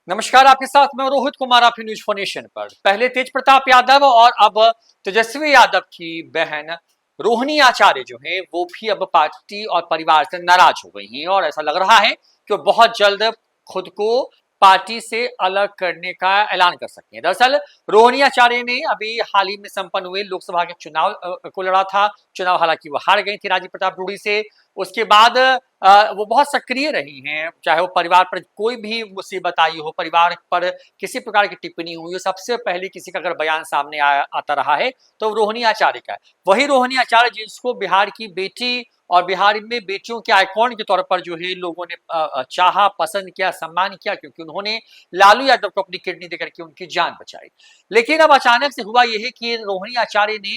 नमस्कार, आपके साथ मैं रोहित कुमार, आप न्यूज फॉर नेशन पर। पहले तेज प्रताप यादव और अब तेजस्वी यादव की बहन रोहिणी आचार्य जो है वो भी अब पार्टी और परिवार से नाराज हो गई हैं और ऐसा लग रहा है कि वो बहुत जल्द खुद को पार्टी से अलग करने का ऐलान कर सकती हैं। दरअसल रोहिणी आचार्य ने अभी हाल ही में संपन्न हुए लोकसभा के चुनाव को लड़ा था। चुनाव हालांकि वो हार गई थी राजीव प्रताप रूडी से। उसके बाद वो बहुत सक्रिय रही हैं, चाहे वो परिवार पर कोई भी मुसीबत आई हो, परिवार पर किसी प्रकार की टिप्पणी हुई हो, सबसे पहले किसी का अगर बयान सामने आता रहा है तो रोहिणी आचार्य का है। वही रोहिणी आचार्य जिसको बिहार की बेटी और बिहार में बेटियों के आइकॉन के तौर पर जो है लोगों ने चाहा, पसंद किया, सम्मान किया, क्योंकि उन्होंने लालू यादव को अपनी किडनी देकर के उनकी जान बचाई। लेकिन अब अचानक से हुआ यह है कि रोहिणी आचार्य ने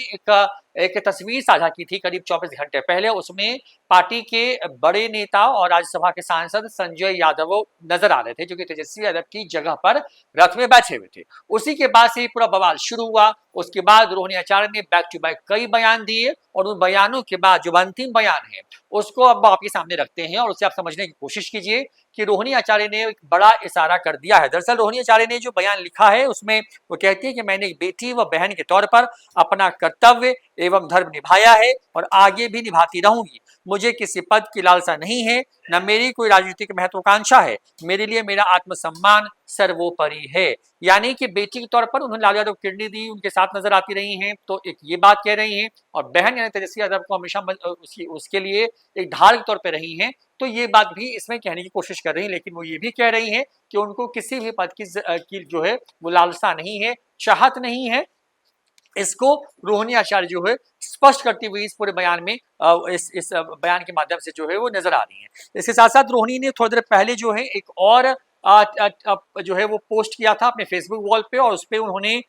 एक तस्वीर साझा की थी करीब 24 घंटे पहले। उसमें पार्टी के बड़े नेता और राज्यसभा के सांसद संजय यादव नजर आ रहे थे, जो कि तेजस्वी यादव की जगह पर रथ में बैठे हुए थे। उसी के बाद से पूरा बवाल शुरू हुआ। उसके बाद रोहिणी आचार्य ने बैक टू बैक कई बयान दिए और उन बयानों के बाद जो अंतिम बयान है उसको अब आपके सामने रखते हैं और उसे आप समझने की कोशिश कीजिए कि रोहिणी आचार्य ने एक बड़ा इशारा कर दिया है। दरअसल रोहिणी आचार्य ने जो बयान लिखा है उसमें वो कहती है कि मैंने एक बेटी व बहन के तौर पर अपना कर्तव्य एवं धर्म निभाया है और आगे भी निभाती रहूंगी। मुझे किसी पद की लालसा नहीं है, न मेरी कोई राजनीतिक महत्वाकांक्षा है। मेरे लिए मेरा आत्मसम्मान सर्वोपरि है। यानी कि बेटी के तौर पर उन्होंने लालू यादव किडनी दी, उनके साथ नजर आती रही हैं, तो एक ये बात कह रही हैं। और बहन यानी तेजस्वी यादव को हमेशा उसके लिए एक ढाल के तौर पर रही हैं, तो ये बात भी इसमें कहने की कोशिश कर रही है। लेकिन वो ये भी कह रही हैं कि उनको किसी भी पद की जो है वो लालसा नहीं है, चाहत नहीं है। इसको रोहिणी आचार्य जो है स्पष्ट करती हुई इस पूरे बयान में इस बयान के माध्यम से जो है वो नजर आ रही है। इसके साथ साथ रोहिणी ने थोड़ी देर पहले जो है एक और जो है वो पोस्ट किया था अपने फेसबुक वॉल पे, और उस पर उन्होंने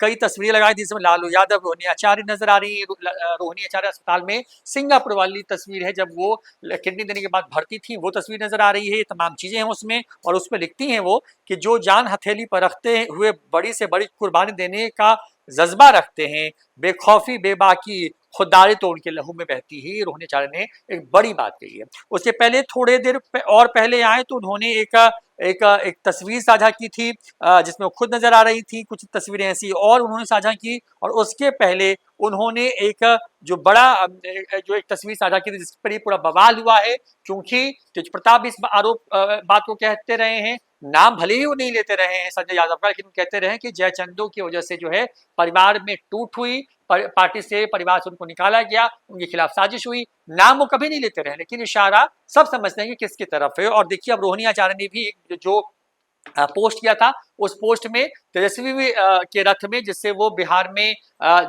कई तस्वीरें लगाई थी जिसमें लालू यादव, रोहिणी आचार्य नजर आ रही है। रोहिणी आचार्य अस्पताल में सिंगापुर वाली तस्वीर है, जब वो किडनी देने के बाद भर्ती थी, वो तस्वीर नजर आ रही है। ये तमाम चीजें हैं उसमें, और उस पर लिखती हैं वो कि जो जान हथेली पर रखते हुए बड़ी से बड़ी कुर्बानी देने का जज्बा रखते हैं, बेखौफी बेबाकी खुददारी तो उनके लहू में बहती ही। रोहिणी आचार्य ने एक बड़ी बात कही है। उसके पहले थोड़े देर और पहले आए तो उन्होंने एक तस्वीर साझा की थी जिसमें वो खुद नजर आ रही थी। कुछ तस्वीरें ऐसी और उन्होंने साझा की, और उसके पहले उन्होंने जो एक तस्वीर साझा की थी जिस पर ये पूरा बवाल हुआ है, क्योंकि तेज प्रताप इस बात को कहते रहे हैं। नाम भले ही वो नहीं लेते रहे हैं संजय यादव का, लेकिन कहते रहे कि जयचंदो की वजह से जो है परिवार में टूट हुई, पार्टी से, परिवार से उनको निकाला गया, उनके खिलाफ साजिश हुई। नाम वो कभी नहीं लेते रहे, लेकिन इशारा सब समझते हैं कि किसकी तरफ है। और देखिए अब रोहिणी आचार्य ने भी जो पोस्ट किया था, उस पोस्ट में तेजस्वी के रथ में, जिससे वो बिहार में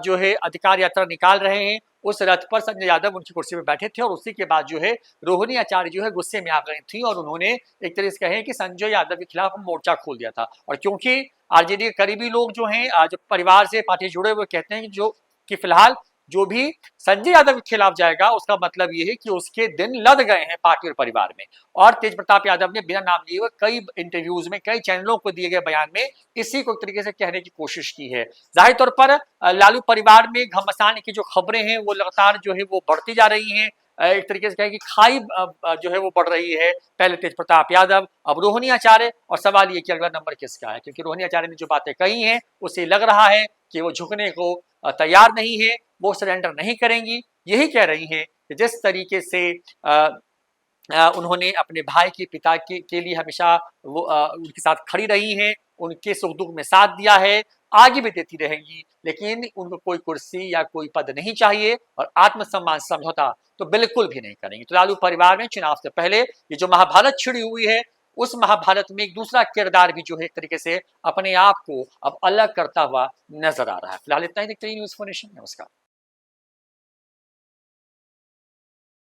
जो है अधिकार यात्रा निकाल रहे हैं, उस रथ पर संजय यादव उनकी कुर्सी पर बैठे थे। और उसी के बाद जो है रोहिणी आचार्य जो है गुस्से में आ गई थी और उन्होंने एक तरह से कहे कि संजय यादव के खिलाफ मोर्चा खोल दिया था। और क्योंकि आरजेडी के करीबी लोग जो हैं, जो परिवार से पार्टी जुड़े हुए, कहते हैं कि फिलहाल जो भी संजय यादव के खिलाफ जाएगा उसका मतलब ये है कि उसके दिन लद गए हैं पार्टी और परिवार में। और तेज प्रताप यादव ने बिना नाम लिए हुए कई इंटरव्यूज में, कई चैनलों को दिए गए बयान में इसी को एक तरीके से कहने की कोशिश की है। जाहिर तौर पर लालू परिवार में घमासान की जो खबरें हैं वो लगातार जो है वो बढ़ती जा रही हैं। एक तरीके से कहें कि खाई जो है वो बढ़ रही है। पहले तेज प्रताप यादव, अब रोहिणी आचार्य, और सवाल ये कि अगला नंबर किसका है, क्योंकि रोहिणी आचार्य ने जो बातें कही हैं उससे लग रहा है कि वो झुकने को तैयार नहीं है, वो सरेंडर नहीं करेंगी। यही कह रही हैं कि जिस तरीके से उन्होंने अपने भाई के पिता के लिए हमेशा वो उनके साथ खड़ी रही हैं, उनके सुख दुख में साथ दिया है, आगे भी देती रहेंगी। लेकिन उनको कोई कुर्सी या कोई पद नहीं चाहिए, और आत्मसम्मान समझौता तो बिल्कुल भी नहीं करेंगे। तो लालू परिवार में चुनाव से पहले ये जो महाभारत छिड़ी हुई है, उस महाभारत में एक दूसरा किरदार भी जो है एक तरीके से अपने आप को अब अलग करता हुआ नजर आ रहा है। फिलहाल इतना ही, देखते रहिए न्यूज़4नेशन। नमस्कार।